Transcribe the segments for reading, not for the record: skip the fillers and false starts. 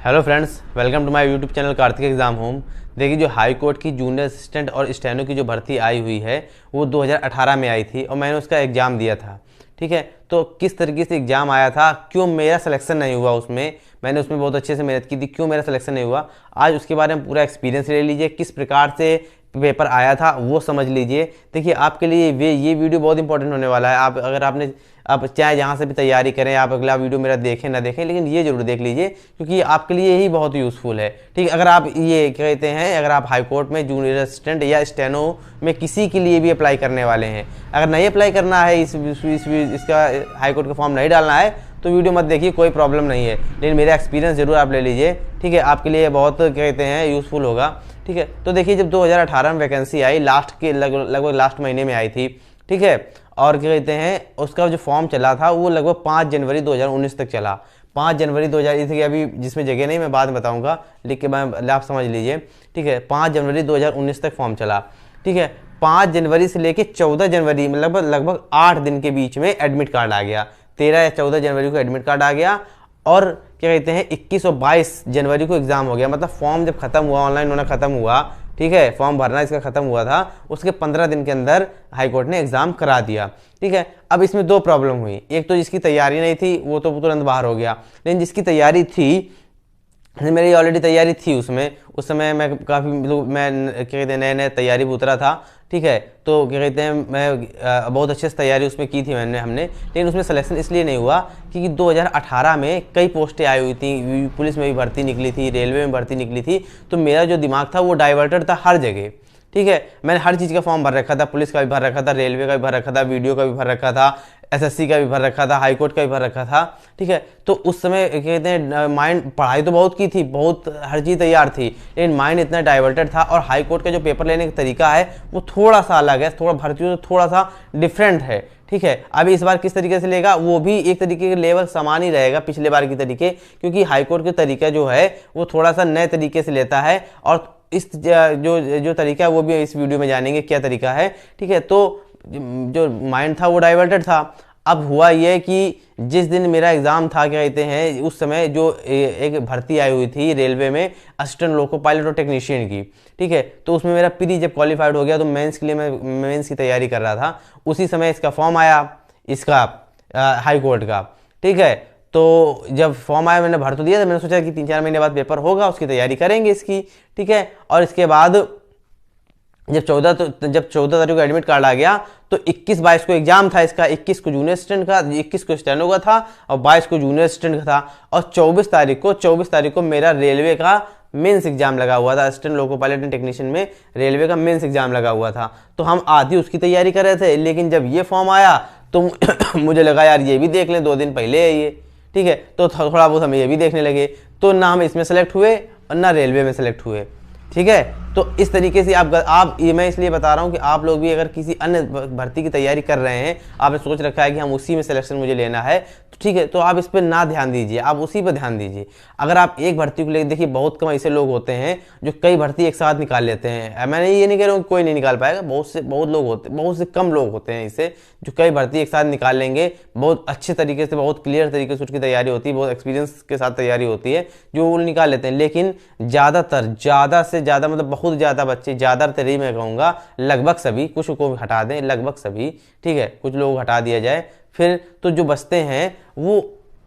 Hello friends, welcome to my YouTube channel Kartik exam home. देखिए, जो high court की junior assistant और steno की जो भर्ती आई हुई है वो 2018 में आई थी और मैंने उसका एग्ज़ाम दिया था। ठीक है, तो किस तरीके से एग्ज़ाम आया था, क्यों मेरा सिलेक्शन नहीं हुआ उसमें, मैंने उसमें बहुत अच्छे से मेहनत की थी, क्यों मेरा सिलेक्शन नहीं हुआ, आज उसके बारे में पूरा एक्सपीरियंस ले लीजिए। किस प्रकार से पेपर आया था वो समझ लीजिए। देखिए, आपके लिए ये वीडियो बहुत इंपॉर्टेंट होने वाला है। आप चाहे जहाँ से भी तैयारी करें, आप अगला वीडियो मेरा देखें ना देखें, लेकिन ये जरूर देख लीजिए क्योंकि आपके लिए यही बहुत यूज़फुल है। ठीक है, अगर आप ये कहते हैं, अगर आप हाई कोर्ट में जूनियर असिस्टेंट या स्टेनो में किसी के लिए भी अप्लाई करने वाले हैं, अगर नहीं अप्लाई करना है, इसका हाई कोर्ट का फॉर्म नहीं डालना है तो वीडियो मत देखिए, कोई प्रॉब्लम नहीं है, लेकिन मेरा एक्सपीरियंस जरूर आप ले लीजिए। ठीक है, आपके लिए बहुत कहते हैं यूज़फुल होगा। ठीक है, तो देखिए, जब 2018 में वैकेंसी आई, लास्ट के लगभग लास्ट महीने में आई थी। ठीक है, और क्या कहते हैं, उसका जो फॉर्म चला था वो लगभग 5 जनवरी 2019 तक चला। 5 जनवरी 2000 अभी जिसमें जगह नहीं, मैं बाद में बताऊंगा, लिख के आप समझ लीजिए। ठीक है, 5 जनवरी 2019 तक फॉर्म चला। ठीक है, 5 जनवरी से लेके 14 जनवरी में लगभग 8 दिन के बीच में एडमिट कार्ड आ गया। 13 या 14 जनवरी को एडमिट कार्ड आ गया और क्या कहते हैं 21 और 22 जनवरी को एग्जाम हो गया। मतलब फॉर्म जब खत्म हुआ, ऑनलाइन होना खत्म हुआ, ठीक है, फॉर्म भरना इसका खत्म हुआ था, उसके 15 दिन के अंदर हाईकोर्ट ने एग्जाम करा दिया। ठीक है, अब इसमें 2 प्रॉब्लम हुई। एक तो जिसकी तैयारी नहीं थी वो तो तुरंत बाहर हो गया, लेकिन जिसकी तैयारी थी, मेरी ऑलरेडी तैयारी थी उस समय मैं काफ़ी मैं क्या कहते हैं नए तैयारी में उतरा था। ठीक है, तो क्या कहते हैं मैं बहुत अच्छे से तैयारी उसमें की थी हमने, लेकिन उसमें सिलेक्शन इसलिए नहीं हुआ क्योंकि 2018 में कई पोस्टें आई हुई थी, पुलिस में भी भर्ती निकली थी, रेलवे में भर्ती निकली थी, तो मेरा जो दिमाग था वो डाइवर्टेड था हर जगह। ठीक है, मैंने हर चीज़ का फॉर्म भर रखा था, पुलिस का भी भर रखा था, रेलवे का भी भर रखा था, वीडियो का भी भर रखा था, एसएससी का भी भर रखा था, हाईकोर्ट का भी भर रखा था। ठीक है, तो उस समय कहते हैं माइंड, पढ़ाई तो बहुत की थी, बहुत हर चीज़ तैयार थी, लेकिन माइंड इतना डाइवर्टेड था। और हाईकोर्ट का जो पेपर लेने का तरीका है वो थोड़ा सा अलग है, थोड़ा भर्तियों से थोड़ा सा डिफरेंट है। ठीक है, अभी इस बार किस तरीके से लेगा वो भी एक तरीके के लेवल समान ही रहेगा पिछले बार की तरीके, क्योंकि हाईकोर्ट का तरीका जो है वो थोड़ा सा नए तरीके से लेता है और इस जो तरीका है वो भी इस वीडियो में जानेंगे क्या तरीका है। ठीक है, तो जो माइंड था वो डाइवर्टेड था। अब हुआ ये कि जिस दिन मेरा एग्ज़ाम था, क्या कहते हैं, उस समय जो एक भर्ती आई हुई थी रेलवे में असिस्टेंट लोको पायलट और टेक्नीशियन की। ठीक है, तो उसमें मेरा प्री जब क्वालिफाइड हो गया तो मेंस के लिए मैं मेंस की तैयारी कर रहा था। उसी समय इसका फॉर्म आया, इसका हाई कोर्ट का। ठीक है, तो जब फॉर्म आया मैंने भर तो दिया था, मैंने सोचा कि 3-4 महीने बाद पेपर होगा, उसकी तैयारी करेंगे इसकी। ठीक है, और इसके बाद जब 14 तारीख को एडमिट कार्ड आ गया तो 21-22 को एग्जाम था इसका। 21 को जूनियर असिस्टेंट का, 21 को स्टेनो का था और 22 को जूनियर असिस्टेंट का था। और 24 तारीख को मेरा रेलवे का मेंस एग्जाम लगा हुआ था, assistant loco pilot and technician में रेलवे का मेंस एग्जाम लगा हुआ था। तो हम आधी उसकी तैयारी कर रहे थे, लेकिन जब ये फॉर्म आया तो मुझे लगा यार ये भी देख लें, 2 दिन पहले है ये। ठीक है, तो थोड़ा बहुत हम ये भी देखने लगे, तो ना हम इसमें सेलेक्ट हुए और ना रेलवे में सेलेक्ट हुए। ठीक है, तो इस तरीके से आप ये मैं इसलिए बता रहा हूँ कि आप लोग भी अगर किसी अन्य भर्ती की तैयारी कर रहे हैं, आपने सोच रखा है कि हम उसी में सिलेक्शन मुझे लेना है, तो ठीक है, तो आप इस पर ना ध्यान दीजिए, आप उसी पर ध्यान दीजिए। अगर आप एक भर्ती को लेकर, देखिए बहुत कम ऐसे लोग होते हैं जो कई भर्ती एक साथ निकाल लेते हैं। मैं ये नहीं कह रहा हूँ कोई नहीं निकाल पाएगा, बहुत से कम लोग होते हैं इसे जो कई भर्ती एक साथ निकाल लेंगे, बहुत अच्छे तरीके से, बहुत क्लियर तरीके से उसकी तैयारी होती है, बहुत एक्सपीरियंस के साथ तैयारी होती है, जो वो निकाल लेते हैं। लेकिन ज़्यादा से ज़्यादा, मतलब बहुत ज़्यादा बच्चे, ज़्यादातर ही मैं कहूँगा, लगभग सभी, कुछ को हटा दें, लगभग सभी, ठीक है, कुछ लोग हटा दिया जाए, फिर तो जो बचते हैं वो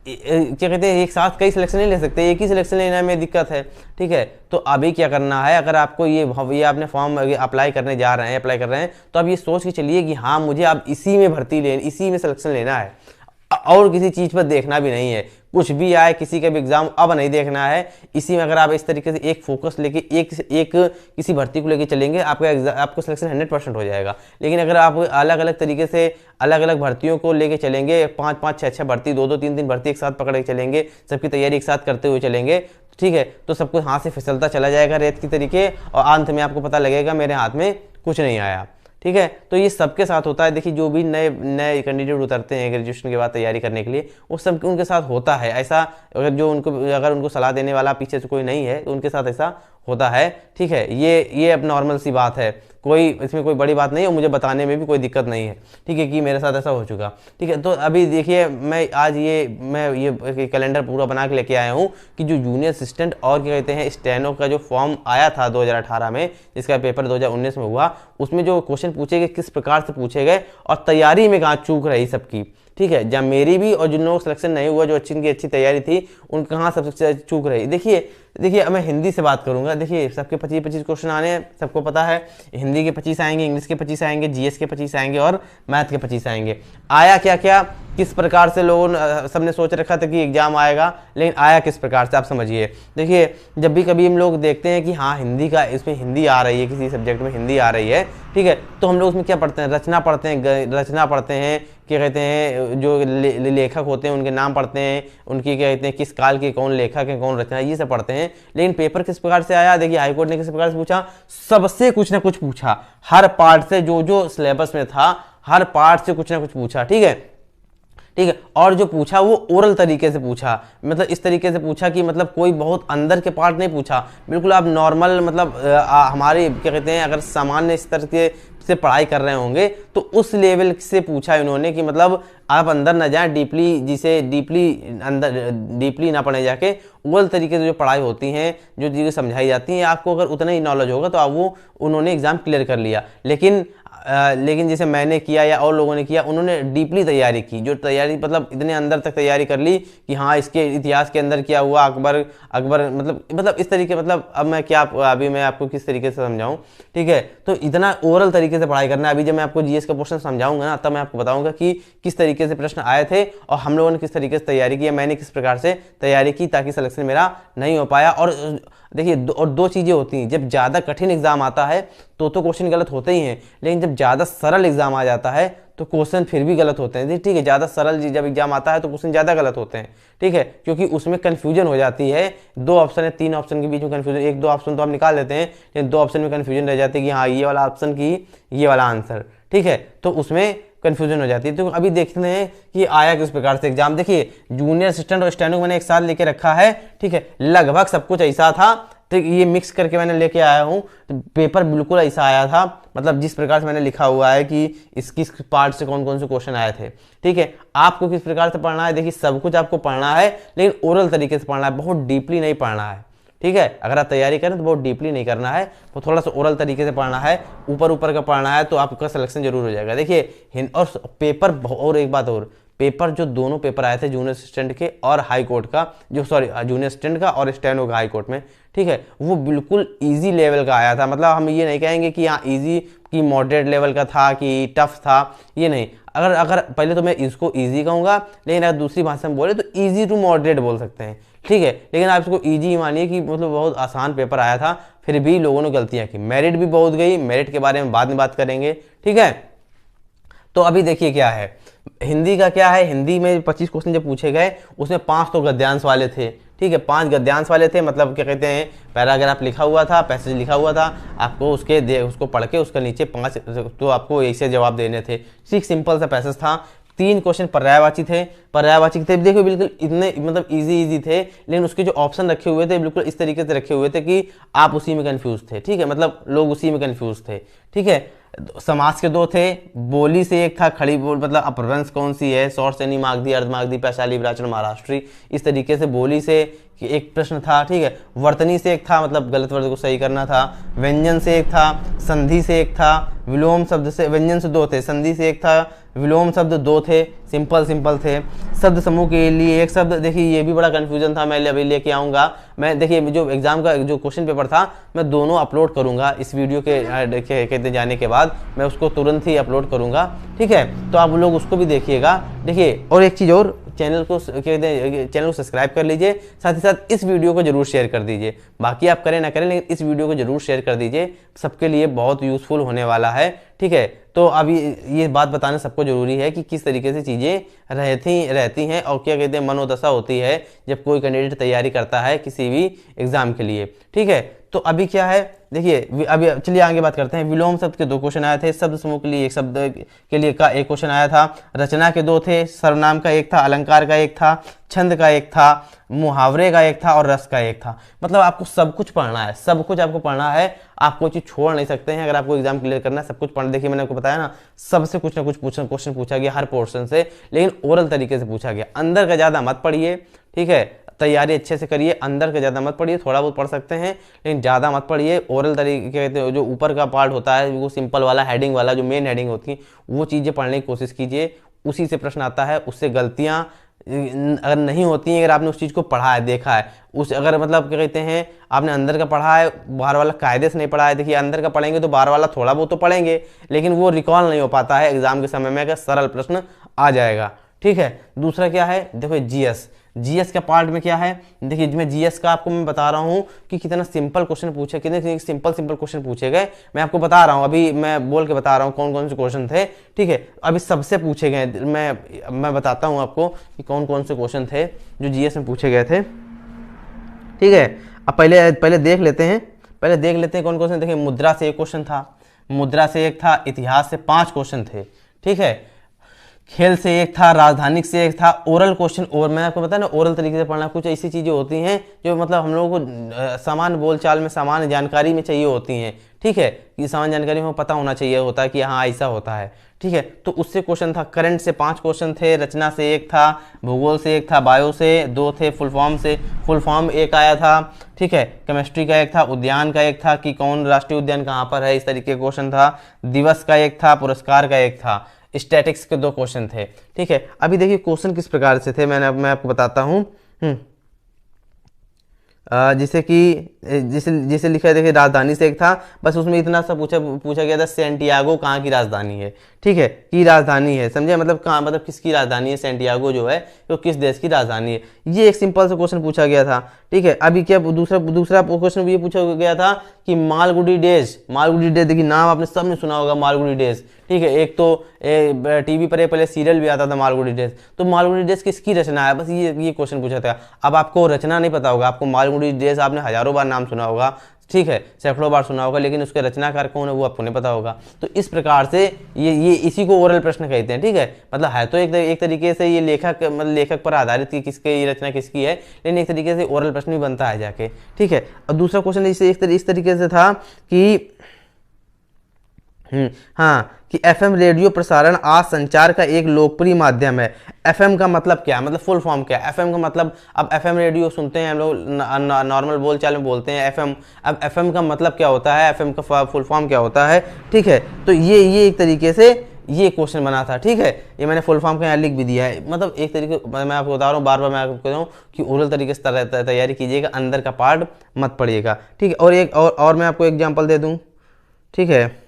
क्या कहते हैं एक साथ कई सिलेक्शन नहीं ले सकते, एक ही सिलेक्शन लेने में दिक्कत है। ठीक है, तो अभी क्या करना है, अगर आपको ये आपने फॉर्म अप्लाई करने जा रहे हैं, अप्लाई कर रहे हैं, तो अब ये सोच के चलिए कि हाँ मुझे अब इसी में इसी में सिलेक्शन लेना है और किसी चीज़ पर देखना भी नहीं है। कुछ भी आए, किसी का भी एग्जाम अब नहीं देखना है, इसी में अगर आप इस तरीके से एक फोकस लेके एक किसी भर्ती को लेके चलेंगे, आपको सिलेक्शन 100% हो जाएगा। लेकिन अगर आप अलग अलग तरीके से अलग अलग भर्तियों को लेके चलेंगे, 5-5, 6-6 भर्ती, 2-2, 3-3 भर्ती एक साथ पकड़ के चलेंगे, सबकी तैयारी एक साथ करते हुए चलेंगे, ठीक है, तो सब कुछ हाथ से फिसलता चला जाएगा रेत की तरीके, और अंत में आपको पता लगेगा मेरे हाथ में कुछ नहीं आया। ठीक है, तो ये सबके साथ होता है। देखिए, जो भी नए कैंडिडेट उतरते हैं ग्रेजुएशन के बाद तैयारी करने के लिए, वो सब उनके साथ होता है ऐसा। अगर उनको सलाह देने वाला पीछे से कोई नहीं है तो उनके साथ ऐसा होता है। ठीक है, ये अब नॉर्मल सी बात है, कोई इसमें कोई बड़ी बात नहीं है और मुझे बताने में भी कोई दिक्कत नहीं है। ठीक है, कि मेरे साथ ऐसा हो चुका। ठीक है, तो अभी देखिए मैं आज ये कैलेंडर पूरा बना के लेके आया हूँ कि जो जूनियर असिस्टेंट और क्या कहते हैं स्टेनो का जो फॉर्म आया था 2018 में, जिसका पेपर 2019 में हुआ, उसमें जो क्वेश्चन पूछे गए किस प्रकार से पूछे गए और तैयारी में कहाँ चूक रही सबकी। ठीक है, जब मेरी भी और जिन लोगों को सिलेक्शन नहीं हुआ, जो इनकी अच्छी तैयारी थी, उन कहाँ सबसे चूक रही। देखिए अब मैं हिंदी से बात करूंगा। देखिए सबके 25-25 क्वेश्चन आने हैं, सबको पता है। हिंदी के 25 आएंगे, इंग्लिश के 25 आएंगे, जीएस के 25 आएंगे और मैथ के 25 आएंगे। आया क्या क्या, किस प्रकार से लोगों सबने सोच रखा था कि एग्जाम आएगा, लेकिन आया किस प्रकार से आप समझिए। देखिए जब भी कभी हम लोग देखते हैं कि हाँ हिंदी का, इसमें हिंदी आ रही है, किसी सब्जेक्ट में हिंदी आ रही है, ठीक है, तो हम लोग उसमें क्या पढ़ते हैं, रचना पढ़ते हैं, क्या कहते हैं, जो लेखक होते हैं उनके नाम पढ़ते हैं, उनकी क्या कहते हैं किस काल के कौन लेखक है, कौन रचना, ये सब पढ़ते हैं। लेकिन पेपर किस प्रकार से आया, देखिए हाईकोर्ट ने किस प्रकार से पूछा, सबसे कुछ ना कुछ पूछा, हर पार्ट से, जो सिलेबस में था हर पार्ट से कुछ ना कुछ पूछा। ठीक है, और जो पूछा वो ओरल तरीके से पूछा, मतलब इस तरीके से पूछा कि मतलब कोई बहुत अंदर के पार्ट नहीं पूछा, बिल्कुल आप नॉर्मल, मतलब हमारे क्या कहते हैं अगर सामान्य स्तर के से पढ़ाई कर रहे होंगे तो उस लेवल से पूछा इन्होंने कि मतलब आप अंदर ना जाएं, डीपली ना पढ़े जाके, ओरल तरीके से जो पढ़ाई होती हैं, जो चीज़ें समझाई जाती हैं, आपको अगर उतना ही नॉलेज होगा तो आप वो उन्होंने एग्जाम क्लियर कर लिया। लेकिन जैसे मैंने किया या और लोगों ने किया, उन्होंने डीपली तैयारी की, जो तैयारी मतलब इतने अंदर तक तैयारी कर ली कि हाँ इसके इतिहास के अंदर क्या हुआ, अकबर मतलब इस तरीके, मतलब अब अभी मैं आपको किस तरीके से समझाऊं। ठीक है, तो इतना ओरल तरीके से पढ़ाई करना है। अभी जब मैं आपको जीएस का क्वेश्चन समझाऊंगा ना, तब मैं आपको बताऊंगा कि किस तरीके से प्रश्न आए थे और हम लोगों ने किस तरीके से तैयारी की, मैंने किस प्रकार से तैयारी की ताकि सिलेक्शन मेरा नहीं हो पाया। और देखिए दो चीज़ें होती हैं, जब ज़्यादा कठिन एग्जाम आता है तो क्वेश्चन गलत होते ही हैं, लेकिन जब ज़्यादा सरल एग्जाम आ जाता है तो क्वेश्चन फिर भी गलत होते हैं। ठीक है, ज़्यादा सरल जब एग्जाम आता है तो क्वेश्चन ज़्यादा गलत होते हैं। ठीक है, क्योंकि उसमें कन्फ्यूजन हो जाती है, 2 ऑप्शन है, 3 ऑप्शन के बीच में कन्फ्यूजन, 1-2 ऑप्शन तो हम निकाल देते हैं, लेकिन 2 ऑप्शन में कन्फ्यूजन रह जाती है कि हाँ ये वाला ऑप्शन की ये वाला आंसर। ठीक है, तो उसमें कन्फ्यूजन हो जाती है। तो अभी देखते हैं कि आया किस प्रकार से एग्जाम। देखिए जूनियर असिस्टेंट और स्टेनो मैंने एक साथ लेके रखा है। ठीक है, लगभग सब कुछ ऐसा था, ठीक, ये मिक्स करके मैंने लेके आया हूँ, तो पेपर बिल्कुल ऐसा आया था, मतलब जिस प्रकार से मैंने लिखा हुआ है कि किस पार्ट से कौन कौन से क्वेश्चन आए थे। ठीक है, आपको किस प्रकार से पढ़ना है, देखिए सब कुछ आपको पढ़ना है, लेकिन ओरल तरीके से पढ़ना है, बहुत डीपली नहीं पढ़ना है। ठीक है, अगर आप तैयारी करें तो बहुत डीपली नहीं करना है, वो थोड़ा सा ओरल तरीके से पढ़ना है, ऊपर का पढ़ना है, तो आपका सिलेक्शन जरूर हो जाएगा। देखिए और पेपर, और एक बात और, पेपर जो दोनों पेपर आए थे जूनियर असिस्टेंट के और हाई कोर्ट का, जूनियर असिस्टेंट का और स्टेनो का हाई कोर्ट में, ठीक है, वो बिल्कुल इजी लेवल का आया था। मतलब हम ये नहीं कहेंगे कि हाँ इजी कि मॉडरेट लेवल का था कि टफ था, ये नहीं। अगर पहले तो मैं इसको इजी कहूँगा, लेकिन अगर दूसरी भाषा में बोले तो इजी टू मॉडरेट बोल सकते हैं। ठीक है, लेकिन आप इसको इजी ही मानिए कि मतलब बहुत आसान पेपर आया था, फिर भी लोगों ने गलतियाँ की, मेरिट भी बहुत गई, मेरिट के बारे में बाद में बात करेंगे। ठीक है, तो अभी देखिए क्या है, हिंदी का क्या है, हिंदी में 25 क्वेश्चन जब पूछे गए उसमें 5 तो गद्यांश वाले थे। ठीक है, 5 गद्यांश वाले थे, मतलब क्या कहते हैं पैराग्राफ लिखा हुआ था, पैसेज लिखा हुआ था, आपको उसको पढ़ के उसके नीचे 5 तो आपको ऐसे जवाब देने थे। सिंपल सा पैसेज था। 3 क्वेश्चन पर्यायवाची थे, देखो बिल्कुल इतने मतलब इजी थे, लेकिन उसके जो ऑप्शन रखे हुए थे बिल्कुल इस तरीके से रखे हुए थे कि आप उसी में कंफ्यूज थे। ठीक है, मतलब लोग उसी में कंफ्यूज थे। ठीक है, समास के 2 थे, बोली से एक था, खड़ी बोल मतलब अपभ्रंश कौन सी है, शॉर्ट सेनी मागधी, अर्धमागधी, पैशाली, विराचन, महाराष्ट्री, इस तरीके से बोली से एक प्रश्न था। ठीक है, वर्तनी से एक था, मतलब गलत वर्ड को सही करना था, व्यंजन से एक था, संधि से एक था, विलोम शब्द से, व्यंजन से 2 थे, संधि से एक था, विलोम शब्द 2 थे, सिंपल थे। शब्द समूह के लिए एक शब्द, देखिए ये भी बड़ा कंफ्यूजन था, मैं अभी लेके आऊँगा। मैं देखिए जो एग्जाम का जो क्वेश्चन पेपर था मैं दोनों अपलोड करूँगा इस वीडियो के कहते जाने के बाद, मैं उसको तुरंत ही अपलोड करूँगा। ठीक है, तो आप लोग उसको भी देखिएगा। देखिए और एक चीज़ और, चैनल को सब्सक्राइब कर लीजिए, साथ ही साथ इस वीडियो को जरूर शेयर कर दीजिए। बाकी आप करें ना करें, लेकिन इस वीडियो को जरूर शेयर कर दीजिए, सबके लिए बहुत यूजफुल होने वाला है। ठीक है, तो अभी ये बात बताना सबको जरूरी है कि किस तरीके से चीज़ें रहती हैं और क्या कहते हैं मनोदशा होती है जब कोई कैंडिडेट तैयारी करता है किसी भी एग्जाम के लिए। ठीक है, तो अभी क्या है, देखिए अभी चलिए आगे बात करते हैं। विलोम शब्द के 2 क्वेश्चन आए थे, शब्द समूह के लिए एक शब्द के लिए का एक क्वेश्चन आया था, रचना के 2 थे, सर्वनाम का 1 था, अलंकार का 1 था, छंद का 1 था, मुहावरे का 1 था और रस का 1 था। मतलब आपको सब कुछ पढ़ना है, सब कुछ आपको पढ़ना है, आप कोई चीज़ छोड़ नहीं सकते हैं। अगर आपको एग्जाम क्लियर करना है सब कुछ पढ़ना। देखिए मैंने आपको बताया ना, सबसे कुछ ना कुछ क्वेश्चन पूछा गया हर पोर्शन से, लेकिन ओरल तरीके से पूछा गया। अंदर का ज़्यादा मत पढ़िए, ठीक है, तैयारी अच्छे से करिए, अंदर का ज़्यादा मत पढ़िए, थोड़ा बहुत पढ़ सकते हैं लेकिन ज़्यादा मत पढ़िए। ओरल तरीके जो ऊपर का पार्ट होता है, वो सिंपल वाला हेडिंग वाला, जो मेन हेडिंग होती है, वो चीज़ें पढ़ने की कोशिश कीजिए, उसी से प्रश्न आता है, उससे गलतियाँ अगर नहीं होती हैं, अगर आपने उस चीज़ को पढ़ा है, देखा है, उस अगर मतलब क्या कहते हैं आपने अंदर का पढ़ा है, बाहर वाला कायदे से नहीं पढ़ा है। देखिए अंदर का पढ़ेंगे तो बाहर वाला थोड़ा बहुत तो पढ़ेंगे, लेकिन वो रिकॉल नहीं हो पाता है एग्जाम के समय में, अगर सरल प्रश्न आ जाएगा, ठीक है। दूसरा क्या है, देखो जीएस, जीएस का पार्ट में क्या है, देखिए मैं जीएस का आपको मैं बता रहा हूँ कि कितना सिंपल क्वेश्चन पूछे, कितने सिंपल क्वेश्चन पूछे गए, मैं आपको बता रहा हूँ, अभी मैं बोल के बता रहा हूँ कौन कौन से क्वेश्चन थे, ठीक है। अभी सबसे पूछे गए, मैं बताता हूँ आपको कि कौन कौन से क्वेश्चन थे जो जीएस में पूछे गए थे, ठीक है। अब पहले देख लेते हैं कौन कौन से। देखिए मुद्रा से 1 क्वेश्चन था, मुद्रा से 1 था, इतिहास से 5 क्वेश्चन थे, ठीक है, खेल से 1 था, राजधानिक से 1 था, ओरल क्वेश्चन। और मैं आपको बताया ना, ओरल तरीके से पढ़ना, कुछ ऐसी चीज़ें होती हैं जो मतलब हम लोगों को सामान्य बोलचाल में, सामान्य जानकारी में चाहिए होती हैं, ठीक है, कि सामान्य जानकारी में पता होना चाहिए होता है कि हाँ ऐसा होता है, ठीक है। तो उससे क्वेश्चन था, करंट से 5 क्वेश्चन थे, रचना से 1 था, भूगोल से 1 था, बायो से 2 थे, फुल फॉर्म 1 आया था, ठीक है, केमिस्ट्री का 1 था, उद्यान का 1 था कि कौन राष्ट्रीय उद्यान कहाँ पर है, इस तरीके का क्वेश्चन था, दिवस का 1 था, पुरस्कार का 1 था, स्टैटिक्स के 2 क्वेश्चन थे, ठीक है। अभी देखिए क्वेश्चन किस प्रकार से थे, मैं आपको बताता हूँ। जिसे कि जिसे लिखा है, देखिए राजधानी से 1 था, बस उसमें इतना सा पूछा गया था, सेंटियागो कहाँ की राजधानी है, ठीक है, की राजधानी है, समझे, मतलब कहाँ, मतलब किसकी राजधानी है, सेंटियागो जो है तो किस देश की राजधानी है। ये एक सिंपल सा क्वेश्चन पूछा गया था, ठीक है। अभी क्या दूसरा क्वेश्चन भी ये पूछा गया था कि मालगुडी डेज, देखिए नाम आपने सबने सुना होगा, मालगुडी डेज, ठीक है। एक तो टीवी पर पहले सीरियल भी आता था मालगुडी डेज, तो मालगुडी डेज किसकी रचना है, बस ये क्वेश्चन पूछा था। अब आपको रचना नहीं पता होगा, आपको मालगुडी डेज आपने हजारों बार नाम सुना होगा, ठीक है, सैकड़ों बार सुना होगा, लेकिन उसके रचनाकार कौन है वो आपको नहीं पता होगा। तो इस प्रकार से ये इसी को ओरल प्रश्न कहते हैं, ठीक है। मतलब है तो एक तरीके से ये लेखक पर आधारित कि किसके ये रचना किसकी है, लेकिन एक तरीके से ओरल प्रश्न भी बनता है जाके, ठीक है। और दूसरा क्वेश्चन इस तरीके से था कि हाँ, कि एफएम रेडियो प्रसारण आज संचार का एक लोकप्रिय माध्यम है। एफएम का मतलब क्या है, मतलब फुल फॉर्म क्या है एफएम का मतलब। अब एफएम रेडियो सुनते हैं हम लोग, नॉर्मल बोलचाल में बोलते हैं एफएम। अब एफएम का मतलब क्या होता है, एफएम का फुल फॉर्म क्या होता है, ठीक है। तो ये एक तरीके से ये क्वेश्चन बना था, ठीक है। ये मैंने फुल फॉर्म का यहाँ लिख भी दिया है, मतलब एक तरीके मैं आपको बता रहा हूँ, बार बार मैं आपको कह रहा हूँ कि ओरल तरीके से तैयारी कीजिएगा, अंदर का पार्ट मत पढ़िएगा, ठीक है। और एक और मैं आपको एग्जाम्पल दे दूँ, ठीक है।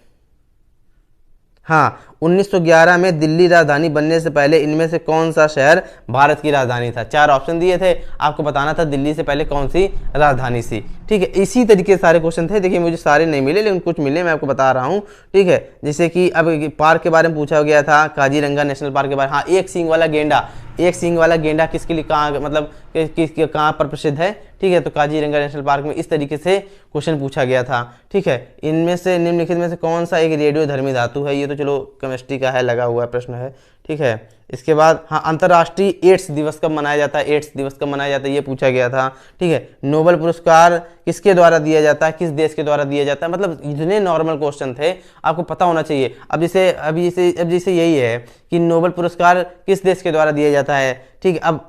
हाँ, 1911 में दिल्ली राजधानी बनने से पहले इनमें से कौन सा शहर भारत की राजधानी था। 4 ऑप्शन दिए थे, आपको बताना था दिल्ली से पहले कौन सी राजधानी थी, ठीक है। इसी तरीके से सारे क्वेश्चन थे। देखिए मुझे सारे नहीं मिले, लेकिन कुछ मिले, मैं आपको बता रहा हूँ, ठीक है। जैसे कि अब पार्क के बारे में पूछा गया था, काजीरंगा नेशनल पार्क के बारे में। हाँ, एक सींग वाला गेंडा किसके लिए, कहाँ, मतलब कहाँ पर प्रसिद्ध है, ठीक है। तो काजीरंगा नेशनल पार्क में। इस तरीके से क्वेश्चन पूछा गया था, ठीक है। इनमें से निम्नलिखित में से कौन सा एक रेडियोधर्मी धातु है, ये तो चलो केमिस्ट्री का है, लगा हुआ प्रश्न है, ठीक है। इसके बाद हाँ, अंतर्राष्ट्रीय एड्स दिवस कब मनाया जाता है, एड्स दिवस कब मनाया जाता है, ये पूछा गया था, ठीक है। नोबेल पुरस्कार किसके द्वारा दिया जाता है, किस देश के द्वारा दिया जाता है। मतलब इतने नॉर्मल क्वेश्चन थे, आपको पता होना चाहिए। अब जैसे यही है कि नोबेल पुरस्कार किस देश के द्वारा दिया जाता है, ठीक है। अब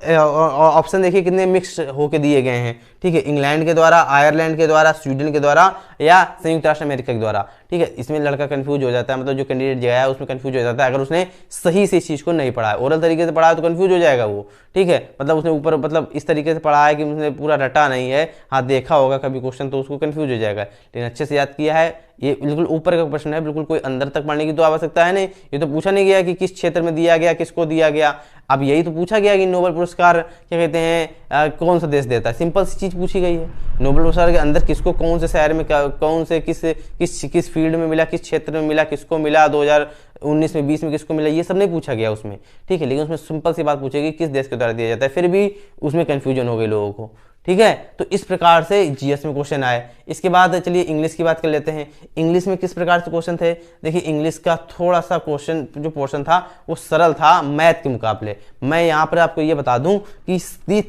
ऑप्शन देखिए कितने मिक्स होके दिए गए हैं, ठीक है। इंग्लैंड के द्वारा, आयरलैंड के द्वारा, स्वीडन के द्वारा या संयुक्त राष्ट्र अमेरिका के द्वारा, ठीक है। इसमें लड़का कंफ्यूज हो जाता है, मतलब जो कैंडिडेट गया है उसमें कंफ्यूज हो जाता है अगर उसने सही से इस चीज़ को नहीं पढ़ा है। ओरल तरीके से पढ़ा है तो कंफ्यूज हो जाएगा वो, ठीक है। मतलब उसने ऊपर मतलब इस तरीके से पढ़ा है कि उसने पूरा रटा नहीं है, हाँ देखा होगा कभी क्वेश्चन तो उसको कंफ्यूज हो जाएगा, लेकिन अच्छे से याद किया है। ये बिल्कुल ऊपर का प्रश्न है, बिल्कुल कोई अंदर तक पढ़ने की तो आवश्यकता है नहीं। ये तो पूछा नहीं गया कि किस क्षेत्र में दिया गया, किसको दिया गया। अब यही तो पूछा गया कि नोबेल पुरस्कार क्या कहते हैं, कौन सा देश देता है, सिंपल सी चीज़ पूछी गई है। नोबेल पुरस्कार के अंदर किसको, कौन से शहर में, कौन से किस फील्ड में मिला, किस क्षेत्र में मिला, किसको मिला, 2019 में 20 में किसको मिला, ये सब नहीं पूछा गया उसमें, ठीक है। लेकिन उसमें सिंपल सी बात पूछेगी किस देश के द्वारा दिया जाता है, फिर भी उसमें कन्फ्यूजन हो गई लोगों को, ठीक है। तो इस प्रकार से जीएस में क्वेश्चन आए। इसके बाद चलिए इंग्लिश की बात कर लेते हैं। इंग्लिश में किस प्रकार से क्वेश्चन थे, देखिए इंग्लिश का थोड़ा सा क्वेश्चन जो पोर्शन था वो सरल था मैथ के मुकाबले। मैं यहाँ पर आपको ये बता दूं कि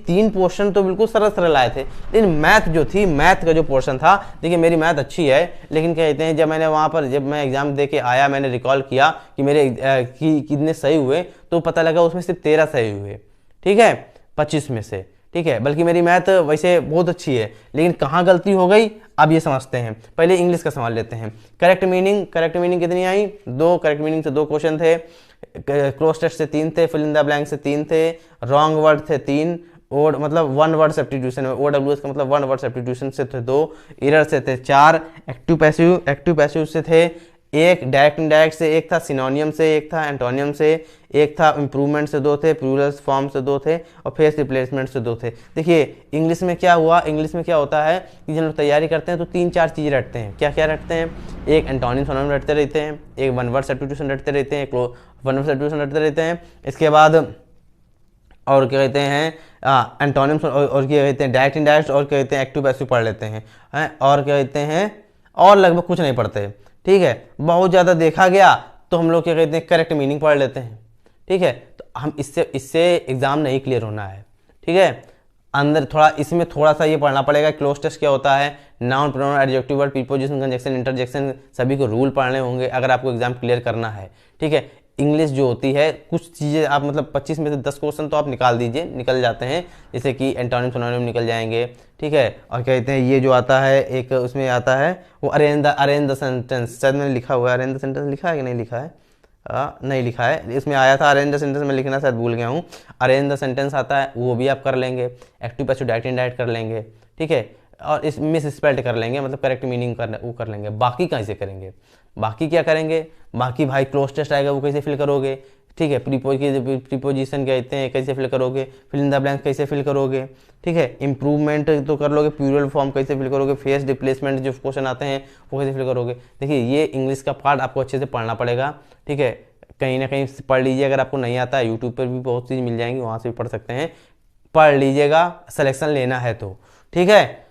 3 पोर्शन तो बिल्कुल सरल सरल आए थे, लेकिन मैथ जो थी, मैथ का जो पोर्शन था, देखिए मेरी मैथ अच्छी है, लेकिन कहते हैं जब मैंने वहाँ पर जब मैं एग्जाम दे के आया, मैंने रिकॉल किया कि मेरे कितने सही हुए, तो पता लगा उसमें सिर्फ 13 सही हुए, ठीक है, 25 में से, ठीक है। बल्कि मेरी मैथ वैसे बहुत अच्छी है, लेकिन कहाँ गलती हो गई अब ये समझते हैं। पहले इंग्लिश का सवाल लेते हैं। करेक्ट मीनिंग कितनी आई, 2। करेक्ट मीनिंग से 2 क्वेश्चन थे, क्लोज टेस्ट से 3 थे, फिल इन द ब्लैंक से 3 थे, रॉन्ग वर्ड थे 3, और मतलब 1 वर्ड सब्स्टिट्यूशन में, OWS का मतलब 1 वर्ड सब्स्टिट्यूशन से थे 2, एरर से थे 4, एक्टिव पैसिव से थे 1, डायरेक्ट इनडायरेक्ट से 1 था, सिनोनियम से 1 था, एंटोनियम से 1 था, इम्प्रूवमेंट से 2 थे, प्लूरल फॉर्म से 2 थे, और फेस रिप्लेसमेंट से 2 थे। देखिए इंग्लिश में क्या हुआ, इंग्लिश में क्या होता है कि जब लोग तैयारी करते हैं तो 3-4 चीज़ रटते हैं। क्या क्या रटते हैं, एक एंटोनिम सिनोनिम रटते रहते हैं, एक 1 वर्ड सब्स्टिट्यूशन रटते रहते हैं, 1 वर्ड सब्स्टिट्यूशन रटते रहते हैं। इसके बाद और क्या कहते हैं एंटोनिम्स, और क्या कहते हैं डायरेक्ट इनडायरेक्ट, और क्या कहते हैं एक्टिव पैसिव पढ़ लेते हैं, और क्या कहते हैं, और लगभग कुछ नहीं पढ़ते, ठीक है। बहुत ज़्यादा देखा गया तो हम लोग क्या कहते हैं करेक्ट मीनिंग पढ़ लेते हैं, ठीक है। तो हम इससे एग्ज़ाम नहीं क्लियर होना है, ठीक है। अंदर थोड़ा इसमें थोड़ा सा ये पढ़ना पड़ेगा, क्लोज टेस्ट क्या होता है, noun pronoun adjective word preposition conjunction interjection सभी को रूल पढ़ने होंगे अगर आपको एग्जाम क्लियर करना है, ठीक है। इंग्लिश जो होती है कुछ चीज़ें आप मतलब 25 में से 10 क्वेश्चन तो आप निकाल दीजिए, निकल जाते हैं, जैसे कि एंटोनिम सिनोनिम निकल जाएंगे, ठीक है। और क्या कहते हैं ये जो आता है एक उसमें आता है वो अरेंज द सेंटेंस, शायद मैंने लिखा हुआ है, अरेंज द सेंटेंस लिखा है कि नहीं लिखा है, नहीं लिखा है, इसमें आया था अरेंज द सेंटेंस में लिखना शायद भूल गया हूँ। अरेंज द सेंटेंस आता है वो भी आप कर लेंगे, एक्टिव पैसिव डायरेक्ट इनडायरेक्ट कर लेंगे, ठीक है। और इस मिस स्पेल्ड कर लेंगे, मतलब करेक्ट मीनिंग वो कर लेंगे। बाकी कैसे करेंगे, बाकी क्या करेंगे, बाकी भाई क्लोज टेस्ट आएगा वो कैसे फिल करोगे, ठीक है। प्रीपोजिशन कहते हैं कैसे फिल करोगे, फिल इन द ब्लैंक कैसे फिल करोगे, ठीक है। इंप्रूवमेंट तो कर लोगे, प्लूरल फॉर्म कैसे फिल करोगे, फेस रिप्लेसमेंट जो क्वेश्चन आते हैं वो कैसे फिल करोगे। देखिए ये इंग्लिश का पार्ट आपको अच्छे से पढ़ना पड़ेगा, ठीक है। कहीं ना कहीं पढ़ लीजिए, अगर आपको नहीं आता है यूट्यूब पर भी बहुत चीज़ मिल जाएंगी, वहाँ से भी पढ़ सकते हैं, पढ़ लीजिएगा, सिलेक्शन लेना है तो, ठीक है।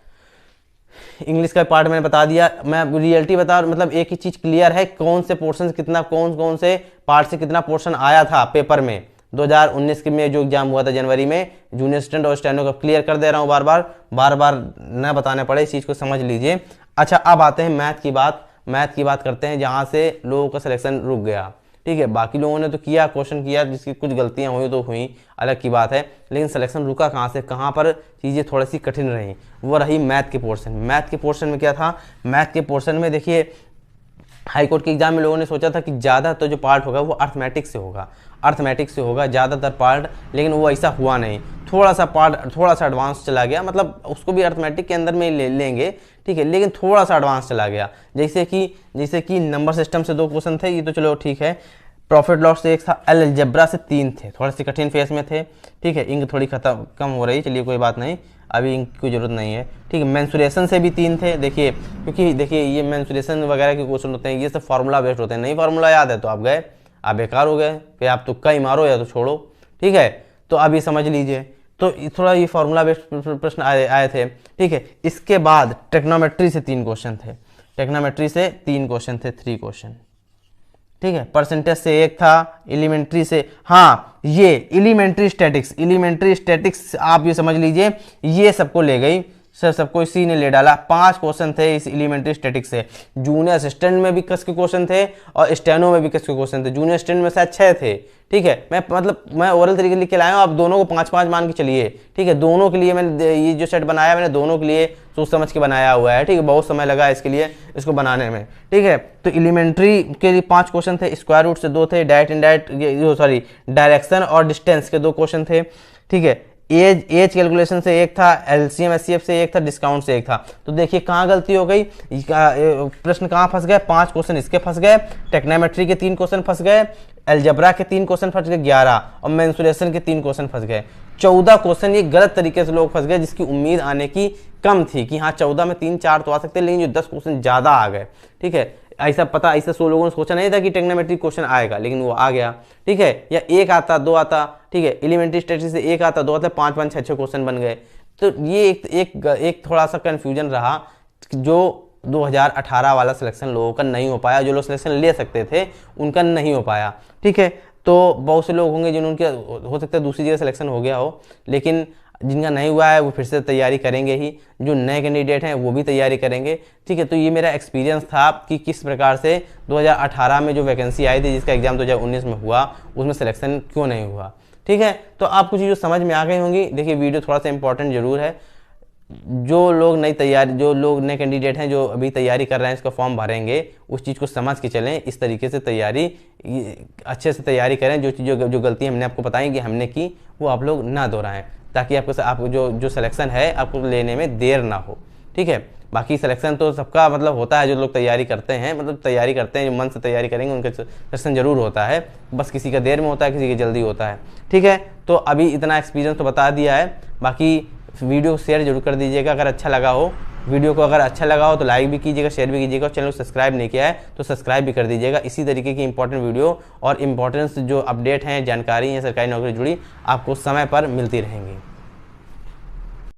इंग्लिश का पार्ट मैंने बता दिया, मैं रियलिटी बता, मतलब एक ही चीज क्लियर है कौन से पोर्शन कितना, कौन से पार्ट से कितना पोर्शन आया था पेपर में 2019 के में जो एग्जाम हुआ था जनवरी में, जूनियर स्टूडेंट और स्टेनो का क्लियर कर दे रहा हूँ, बार बार न बताने पड़े, इस चीज को समझ लीजिए। अच्छा अब आते हैं मैथ की बात करते हैं, जहाँ से लोगों का सिलेक्शन रुक गया, ठीक है। बाकी लोगों ने तो किया, क्वेश्चन किया, जिसकी कुछ गलतियां हुई तो हुई, अलग की बात है, लेकिन सिलेक्शन रुका कहाँ से, कहाँ पर चीज़ें थोड़ी सी कठिन रही, वो रही मैथ के पोर्शन। मैथ के पोर्शन में क्या था, मैथ के पोर्शन में देखिए हाई कोर्ट के एग्जाम में लोगों ने सोचा था कि ज़्यादा तो जो पार्ट होगा वो अर्थमेटिक से होगा ज़्यादातर पार्ट, लेकिन वो ऐसा हुआ नहीं, थोड़ा सा पार्ट थोड़ा सा एडवांस चला गया, मतलब उसको भी अर्थमेटिक के अंदर में ले लेंगे, ठीक है, लेकिन थोड़ा सा एडवांस चला गया। जैसे कि नंबर सिस्टम से 2 क्वेश्चन थे, ये तो चलो ठीक है, प्रॉफिट लॉस से 1 था, अलजेब्रा से 3 थे, थोड़े से कठिन फेस में थे, ठीक है। इंक थोड़ी कम हो रही, चलिए कोई बात नहीं, अभी इंक की जरूरत नहीं है, ठीक है। मेंसुरेशन से भी 3 थे, देखिए क्योंकि देखिए ये मेंसुरेशन वगैरह के क्वेश्चन होते हैं, ये सब फार्मूला बेस्ड होते हैं, नहीं फार्मूला याद है तो आप गए, आप बेकार हो गए, फिर आप तुक्का ही मारो या तो छोड़ो, ठीक है। तो अब ये समझ लीजिए, तो थोड़ा ये फार्मूला बेस्ड प्रश्न आए थे, ठीक है। इसके बाद टेक्नोमेट्री से 3 क्वेश्चन थे, 3 क्वेश्चन, ठीक है। परसेंटेज से 1 था, एलिमेंट्री से, हाँ ये एलिमेंट्री स्टैटिक्स आप ये समझ लीजिए, ये सबको ले गई, सबको इसी ने ले डाला। 5 क्वेश्चन थे इस एलिमेंट्री स्टैटिक्स से, जूनियर असिस्टेंट में भी कस के क्वेश्चन थे और स्टेनो में भी कस के क्वेश्चन थे, जूनियर असिस्टेंट में शायद 6 थे, ठीक है। मैं ओरल तरीके से लिख के लाया हूँ, आप दोनों को 5-5 मान के चलिए, ठीक है। दोनों के लिए मैंने ये जो सेट बनाया, मैंने दोनों के लिए सोच समझ के बनाया हुआ है, ठीक है। बहुत समय लगा इसके लिए, इसको बनाने में, ठीक है। तो एलिमेंट्री के लिए 5 क्वेश्चन थे, स्क्वायर रूट से 2 थे, डायरेक्शन और डिस्टेंस के 2 क्वेश्चन थे, ठीक है। एज कैलकुलेशन से 1 था, एलसीएम एचसीएफ से 1 था, डिस्काउंट से 1 था। तो देखिए कहाँ गलती हो गई, प्रश्न कहाँ फंस गए, 5 क्वेश्चन इसके फंस गए, टेक्नोमेट्री के 3 क्वेश्चन फंस गए, अलजेब्रा के 3 क्वेश्चन फंस गए 11, और मेंसुरेशन के 3 क्वेश्चन फंस गए। 14 क्वेश्चन ये गलत तरीके से लोग फंस गए, जिसकी उम्मीद आने की कम थी कि हाँ 14 में 3-4 तो आ सकते हैं, लेकिन जो 10 क्वेश्चन ज्यादा आ गए, ठीक है। ऐसा 100 लोगों ने सोचा नहीं था कि टेक्नोमेट्रिक क्वेश्चन आएगा, लेकिन वो आ गया, ठीक है। या 1 आता 2 आता, ठीक है। एलिमेंट्री स्टैटिस्टिक्स से 1 आता 2 आता, 5-5 6-6 क्वेश्चन बन गए। तो ये एक थोड़ा सा कन्फ्यूजन रहा, जो 2018 वाला सिलेक्शन लोगों का नहीं हो पाया। जो लोग सिलेक्शन ले सकते थे उनका नहीं हो पाया, ठीक है। तो बहुत से लोग होंगे जिन्होंने हो सकता है दूसरी जगह सिलेक्शन हो गया हो, लेकिन जिनका नहीं हुआ है वो फिर से तैयारी करेंगे ही। जो नए कैंडिडेट हैं वो भी तैयारी करेंगे, ठीक है। तो ये मेरा एक्सपीरियंस था कि किस प्रकार से 2018 में जो वैकेंसी आई थी, जिसका एग्जाम 2019 में हुआ, उसमें सिलेक्शन क्यों नहीं हुआ, ठीक है। तो आपको चीज़ें समझ में आ गई होंगी। देखिए वीडियो थोड़ा सा इंपॉर्टेंट जरूर है। जो लोग नए कैंडिडेट हैं जो अभी तैयारी कर रहे हैं, इसका फॉर्म भरेंगे, उस चीज़ को समझ के चलें, इस तरीके से तैयारी अच्छे से तैयारी करें। जो गलती हमने आपको बताई कि हमने की, वो आप लोग ना दोहराएं, ताकि आपको जो सिलेक्शन है आपको लेने में देर ना हो, ठीक है। बाकी सिलेक्शन तो सबका मतलब होता है, जो लोग तैयारी करते हैं, जो मन से तैयारी करेंगे उनका सिलेक्शन जरूर होता है। बस किसी का देर में होता है, किसी का जल्दी होता है, ठीक है। तो अभी इतना एक्सपीरियंस तो बता दिया है। बाकी वीडियो को शेयर जरूर कर दीजिएगा अगर अच्छा लगा हो। वीडियो को अगर अच्छा लगा हो तो लाइक भी कीजिएगा, शेयर भी कीजिएगा। चैनल को सब्सक्राइब नहीं किया है तो सब्सक्राइब भी कर दीजिएगा। इसी तरीके की इंपॉर्टेंट वीडियो और इंपॉर्टेंस जो अपडेट हैं, जानकारी है सरकारी नौकरी जुड़ी, आपको समय पर मिलती रहेंगी।